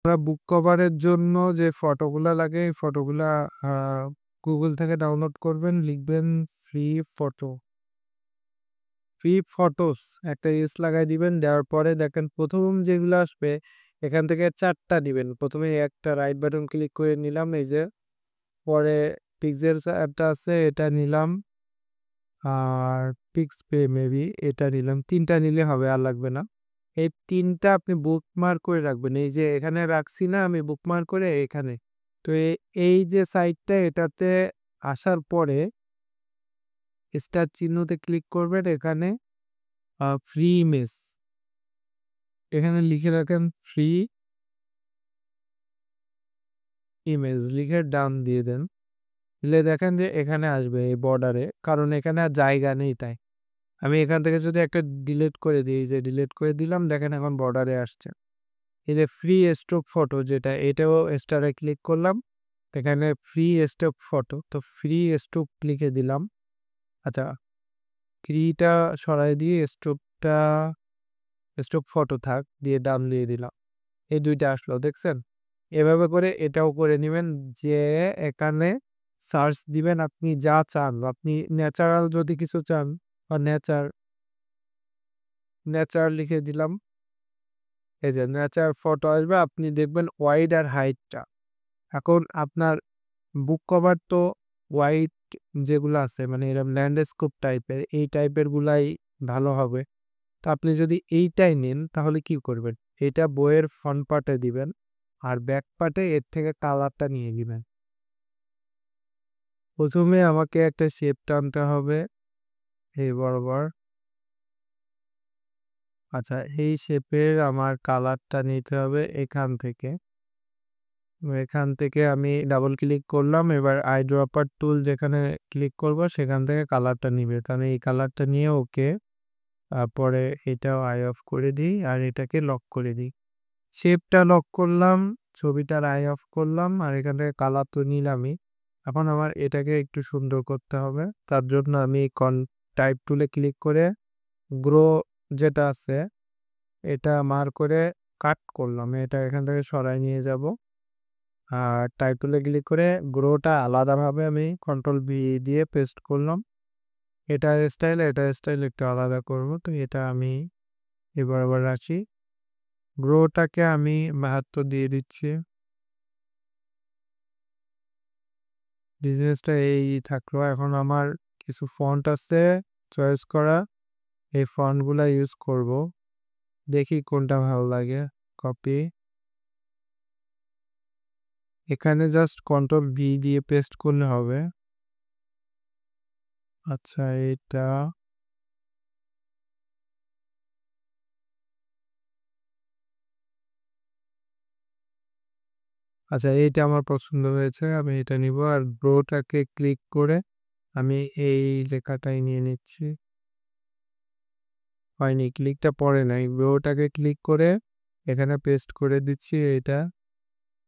আমরা বুক কভারের জন্য যে ফটোগুলা লাগে এই ফটোগুলা গুগল থেকে ডাউনলোড করবেন, লিখবেন ফ্রি ফটো, ফ্রি ফটোস একটা এস লাগাই দিবেন। দেওয়ার পরে দেখেন প্রথম যেগুলো আসবে এখান থেকে 4টা দিবেন। প্রথমে একটা রাইট বাটন ক্লিক করে নিলাম, এই যে পরে পিক্সেলস অ্যাপটা আছে এটা নিলাম, আর পিক্সপে মেবি এটা নিলাম। 3টা নিলে হবে, আর লাগবে না। এই 3টা আপনি বুকমার্ক করে রাখবেন, এই যে এখানে রাখছি না আমি বুকমার্ক করে এখানে। তো এই যে সাইটটা এটাতে আসার পরে স্টার চিহ্নতে ক্লিক করবেন, এখানে ফ্রি ইমেজ এখানে লিখে রাখেন, ফ্রি ইমেজ লিখে ডান দিয়ে দেন। দিলে দেখেন যে এখানে আসবে এই বর্ডারে, কারণ এখানে আর জায়গা নেই তাই। আমি এখান থেকে যদি একটা ডিলিট করে দিই, যে ডিলিট করে দিলাম, দেখেন এখন বর্ডারে আসছে। এই যে ফ্রি স্টক ফটো যেটা, এটাও স্টারে ক্লিক করলাম, এখানে ফ্রি স্টক ফটো, তো ফ্রি স্টক লিখে দিলাম। আচ্ছা, ফ্রিটা সরাই দিয়ে স্টক ফটো থাক দিয়ে ডান দিয়ে দিলাম। এই দুইটা আসলো, দেখছেন? এভাবে করে এটাও করে নেবেন, যে এখানে সার্চ দিবেন আপনি যা চান। আপনি ন্যাচারাল যদি কিছু চান, বা নেচার লিখে দিলাম, এই যে নেচার ফটো আসবে। আপনি দেখবেন ওয়াইড আর হাইটটা, এখন আপনার বুক কভার তো হোয়াইট যেগুলো আছে মানে এরকম ল্যান্ডস্কেপ টাইপের, এই টাইপের গুলাই ভালো হবে। তো আপনি যদি এইটাই নেন তাহলে কি করবেন, এটা বইয়ের ফ্রন্ট পার্টে দিবেন, আর ব্যাক পার্টে এর থেকে কালারটা নিয়ে নেবেন। প্রথমে আমাকে একটা শেপ টানতে হবে এই বরাবর। আচ্ছা, এই শেপের আমার কালারটা নিতে হবে এখান থেকে। এখান থেকে আমি ডাবল ক্লিক করলাম, এবার আই ড্রপার টুল যেখানে ক্লিক করব সেখান থেকে কালারটা নিবে, তাহলে এই কালারটা নিয়ে ওকে। তারপরে এটাও আই অফ করে দিই, আর এটাকে লক করে দিই। শেপটা লক করলাম, ছবিটার আই অফ করলাম, আর এখান থেকে কালার তো নিলামই। এখন আমার এটাকে একটু সুন্দর করতে হবে, তার জন্য আমি টাইপ টুলে ক্লিক করে গ্রো যেটা আছে এটা মার করে কাট করলাম, এটা এখান থেকে সরাই নিয়ে যাব। আর টাইপ টুলে ক্লিক করে গ্রোটা আলাদাভাবে আমি কন্ট্রোল ভি দিয়ে পেস্ট করলাম। এটা স্টাইল একটু আলাদা করব, তো এটা আমি এবার আবার রাখি। গ্রোটাকে আমি 72 দিয়ে দিচ্ছি। বিজনেসটা এই থাকলো। এখন আমার কিছু ফন্ট আছে চয়েস করা, এই ফন্টগুলা ইউজ করব, দেখি কোনটা ভালো লাগে। কপি, এখানে জাস্ট কন্ট্রোল ভি দিয়ে পেস্ট করলে হবে। আচ্ছা, এটা আচ্ছা এইটা আমার পছন্দ হয়েছে, আমি এটা নিব। আর ব্রোটাকে ক্লিক করে আমি এই লেখাটাই নিয়ে নিচ্ছি। হয়নি, ক্লিকটা পড়ে নাই। ব্রোটাকে ক্লিক করে এখানে পেস্ট করে দিচ্ছি এইটা,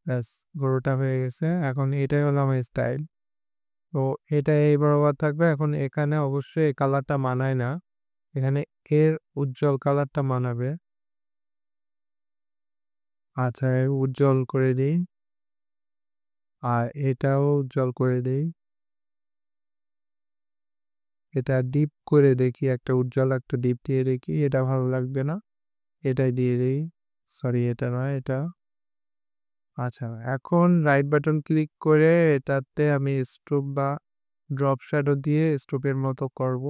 ব্যাস ব্রোটা হয়ে গেছে। এখন এটাই হলো আমার স্টাইল, তো এটা এই বরাবর থাকবে। এখন এখানে অবশ্যই এই কালারটা মানায় না, এখানে এর উজ্জ্বল কালারটা মানাবে। আচ্ছা, উজ্জ্বল করে দিই, আর এটাও উজ্জ্বল করে দিই। এটা ডিপ করে দেখি, একটা উজ্জ্বল একটা ডিপ দিয়ে দেখি, এটা ভালো লাগবে না, এটাই দিয়ে দিই। সরি, এটা নয়, এটা। আচ্ছা, এখন রাইট বাটন ক্লিক করে এটাতে আমি স্ট্রোক বা ড্রপ শ্যাডো দিয়ে স্ট্রোকের মতো করব।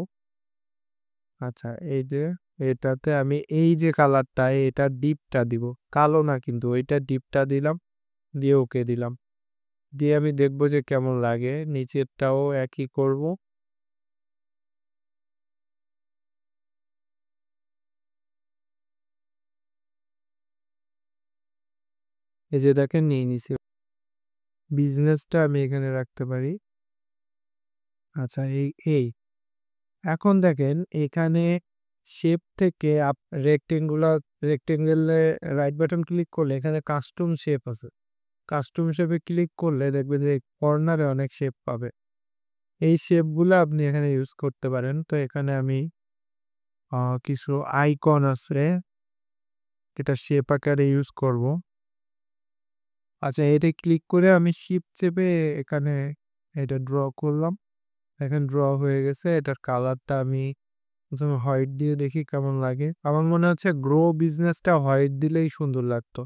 আচ্ছা, এই যে এটাতে আমি এই যে কালারটা এটা ডিপটা দিব, কালো না কিন্তু, ওইটা ডিপটা দিলাম, দিয়ে ওকে দিলাম। দিয়ে আমি দেখবো যে কেমন লাগে। নিচেরটাও একই করব। এই যে দেখেন নিয়ে নিছি, বিজনেসটা আমি এখানে রাখতে পারি। আচ্ছা, এই এখন দেখেন এখানে শেপ থেকে রেক্টেঙ্গেলে রাইট বাটন ক্লিক করলে এখানে কাস্টম শেপ আছে। কাস্টম শেপে ক্লিক করলে দেখবেন যে কর্নারে অনেক শেপ পাবে, এই শেপগুলো আপনি এখানে ইউজ করতে পারেন। তো এখানে আমি কিছু আইকন আছে, এটা শেপ আকারে ইউজ করব। আচ্ছা, এটা ক্লিক করে আমি শিফট চেপে এখানে এটা ড্র করলাম। এখন ড্র হয়ে গেছে। এটার কালারটা আমি প্রথমে হোয়াইট দিয়ে দেখি কেমন লাগে। আমার মনে হচ্ছে গ্রো বিজনেসটা হোয়াইট দিলেই সুন্দর লাগতো।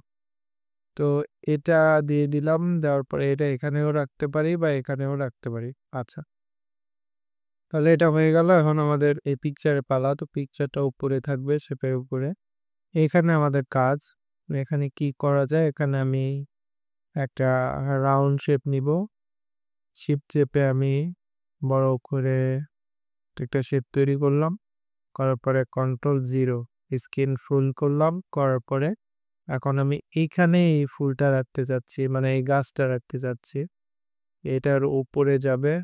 তো এটা দিয়ে দিলাম। দেওয়ার পরে এটা এখানেও রাখতে পারি বা এখানেও রাখতে পারি। আচ্ছা, তাহলে এটা হয়ে গেল। এখন আমাদের এই পিকচারে পালা। তো পিকচারটা উপরে থাকবে, শেপের উপরে। এখানে আমাদের কাজ। এখানে কি করা যায়? এখানে আমি একটা রাউন্ড শেপ নিব। শিফট চেপে আমি বড় করে একটা শেপ তৈরি করলাম। করার পরে Ctrl 0 স্ক্রিন ফুল করলাম। করার পরে এখন আমি এইখানে এই ফুলটা রাখতে চাচ্ছি, মানে এই গাছটা রাখতে চাচ্ছি। এটার উপরে যাবে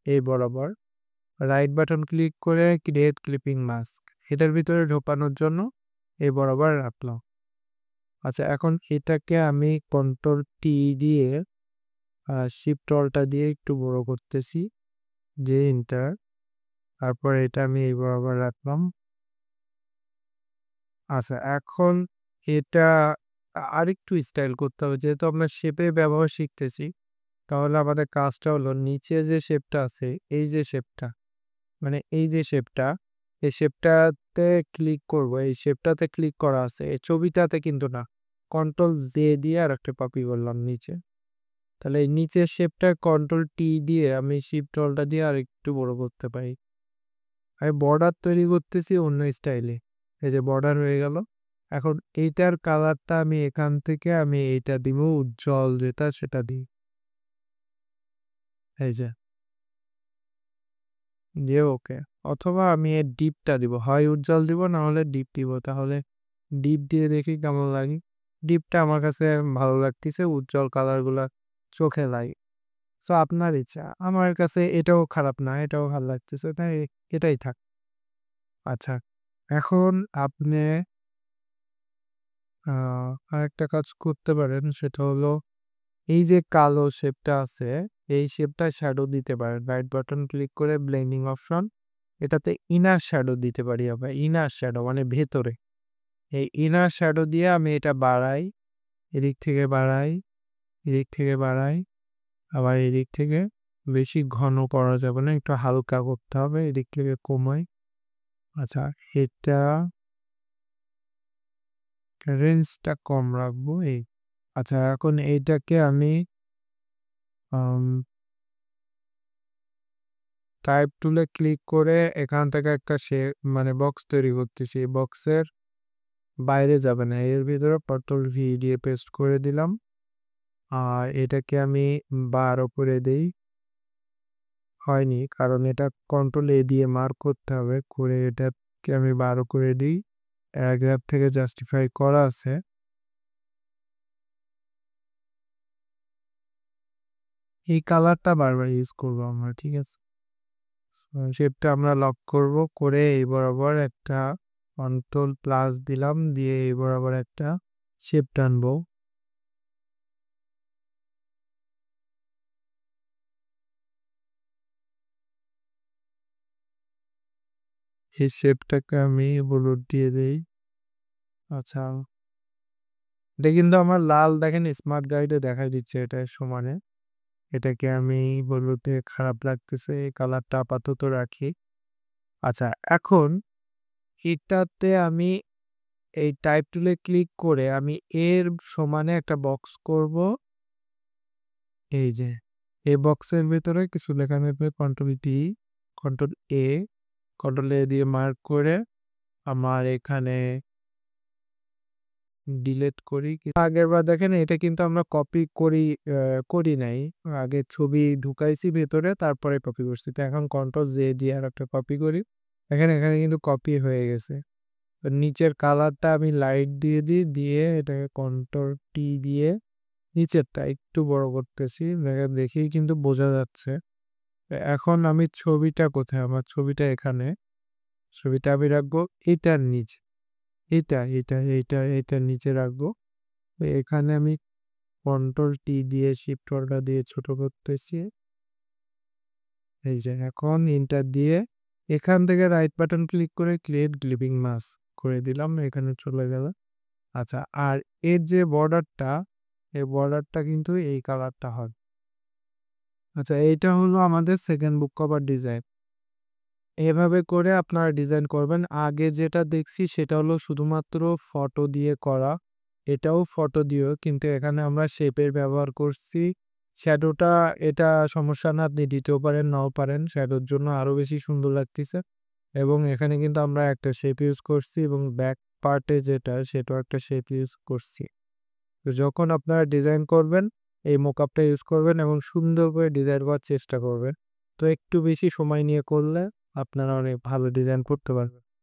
এই বরাবর। রাইট বাটন ক্লিক করে ক্রিয়েট ক্লিপিং মাস্ক এটার ভিতরে ঢোকানোর জন্য এই বরাবর রাখলাম। আচ্ছা, এখন এটাকে আমি Ctrl T দিয়ে শিফট অলটা দিয়ে একটু বড় করতেছি, যে এন্টার। তারপর এটা আমি এই বরাবর রাখলাম। আচ্ছা, এখন এটা আরেকটু স্টাইল করতে হবে, যেহেতু আমরা শেপে ব্যবহার শিখতেছি। তাহলে আমাদের কাজটা হলো নিচে যে শেপটা আছে, এই যে শেপটা, মানে এই যে শেপটা, এই শেপটাতে ক্লিক করব। এই শেপটাতে ক্লিক করা আছে, এই ছবিটাতে কিন্তু না। Ctrl J দিয়ে আর একটা কপি করলাম নিচে। তাহলে এই নিচের শেপটা Ctrl T দিয়ে আমি শিফট অলটা দিয়ে আর একটু বড় করতে পারি। আমি বর্ডার তৈরি করতেছি অন্য স্টাইলে। এই যে বর্ডার হয়ে গেল। এখন এইটার কালারটা আমি এখান থেকে আমি এইটা দিব, উজ্জ্বল যেটা সেটা দিই। এই যে দিয়ে ওকে। অথবা আমি এর ডিপটা দিব, হয় উজ্জ্বল দিব না হলে ডিপ দিব। তাহলে ডিপ দিয়ে দেখি কেমন লাগে। ডিপটা আমার কাছে ভালো লাগতেছে, উজ্জ্বল কালারগুলা চোখে লাগে। সো আপনার ইচ্ছা। আমার কাছে এটাও খারাপ না, এটাও ভালো লাগতেছে, তাই এটাই থাক। আচ্ছা, এখন আপনি আরেকটা কাজ করতে পারেন, সেটা হলো এই যে কালো শেপটা আছে, এই শেপটা শ্যাডো দিতে পারেন। রাইট বাটন ক্লিক করে ব্লেন্ডিং অপশন, এটাতে ইনার শ্যাডো দিতে পারি আমরা। ইনার শ্যাডো মানে ভেতরে। এই ইনার শ্যাডো দিয়ে আমি এটা বাড়াই, এদিক থেকে বাড়াই, এদিক থেকে বাড়াই, আবার এদিক থেকে। বেশি ঘন করা যাবে না, একটু হালকা করতে হবে, এদিক থেকে কমাই। আচ্ছা, এটা রেঞ্জটা কম রাখবো এই। আচ্ছা, এখন এইটাকে আমি টাইপ টুলে ক্লিক করে এখান থেকে একটা মানে বক্স তৈরি করতেছি। বক্সের বাইরে যাবে না, এর ভিতরে Ctrl V দিয়ে পেস্ট করে দিলাম। আর এটাকে আমি 12 করে দেই। হয়নি, কারণ এটা Ctrl A দিয়ে মার্ক করতে হবে, করে এটাকে আমি 12 করে দিই। প্যারাগ্রাফ থেকে জাস্টিফাই করা আছে। এই কালারটা বারবার ইউজ করবো আমরা, ঠিক আছে। শেপটা আমরা লক করব, করে এই বরাবর একটা Ctrl+ দিলাম, দিয়ে এই বরাবর একটা শেপ টানবো। এই শেপটাকে আমি হলুদ দিয়ে দেই। আচ্ছা, এটা কিন্তু আমার লাল, দেখেন স্মার্ট গাইডে দেখাই দিচ্ছে এটা সমানে। এটাকে আমি হলুদে খারাপ লাগতেছে, এই কালারটা আপাতত রাখি। আচ্ছা, এখন এটাতে আমি এই টাইপ টুলে ক্লিক করে আমি এর সমানে একটা বক্স করব। এই যে এই বক্সের ভেতরে কিছু লেখা থাকবে, Ctrl+D, Ctrl+A, Ctrl+A দিয়ে মার্ক করে আমার এখানে ডিলিট করি। আগের বার দেখেন এটা কিন্তু আমরা কপি করি নাই, আগে ছবি ঢুকাইছি ভেতরে, তারপরে কপি করছি। তো এখন Ctrl+J দিয়ে আর একটা কপি করি। এখানে কিন্তু কপি হয়ে গেছে। তো নিচের কালারটা আমি লাইট দিয়ে দিই, দিয়ে এটাকে Ctrl+T দিয়ে নিচেরটা একটু বড় করতেছি, দেখেই কিন্তু বোঝা যাচ্ছে। এখন আমি ছবিটা কোথায়, আমার ছবিটা এখানে। ছবিটা আমি রাখবো এটার নিচে, এটার নিচে রাখবো। এখানে আমি Ctrl+T দিয়ে শিফট অলটা দিয়ে ছোট করতেছি। এই যে এখন এন্টার দিয়ে এখান থেকে রাইট বাটন ক্লিক করে ক্রিয়েট ক্লিপিং মাস্ক করে দিলাম, এখানে চলে গেল। আচ্ছা, আর এর যে বর্ডারটা, এই বর্ডারটা কিন্তু এই কালারটা হবে। আচ্ছা, এইটা হলো আমাদের সেকেন্ড বুক কভার ডিজাইন। এভাবে করে আপনারা ডিজাইন করবেন। আগে যেটা দেখছি সেটা হলো শুধুমাত্র ফটো দিয়ে করা। এটাও ফটো দিয়েও, কিন্তু এখানে আমরা শেপের ব্যবহার করছি। শ্যাডোটা এটা সমস্যা না, আপনি দিতেও পারেন নাও পারেন, শ্যাডোর জন্য আরও বেশি সুন্দর লাগতেছে। এবং এখানে কিন্তু আমরা একটা শেপ ইউজ করছি এবং ব্যাক পার্টে যেটা সেটাও একটা শেপ ইউজ করছি। তো যখন আপনারা ডিজাইন করবেন এই মোকআপটা ইউজ করবেন এবং সুন্দর করে ডিজাইন করার চেষ্টা করবেন। তো একটু বেশি সময় নিয়ে করলে আপনারা অনেক ভালো ডিজাইন করতে পারবেন।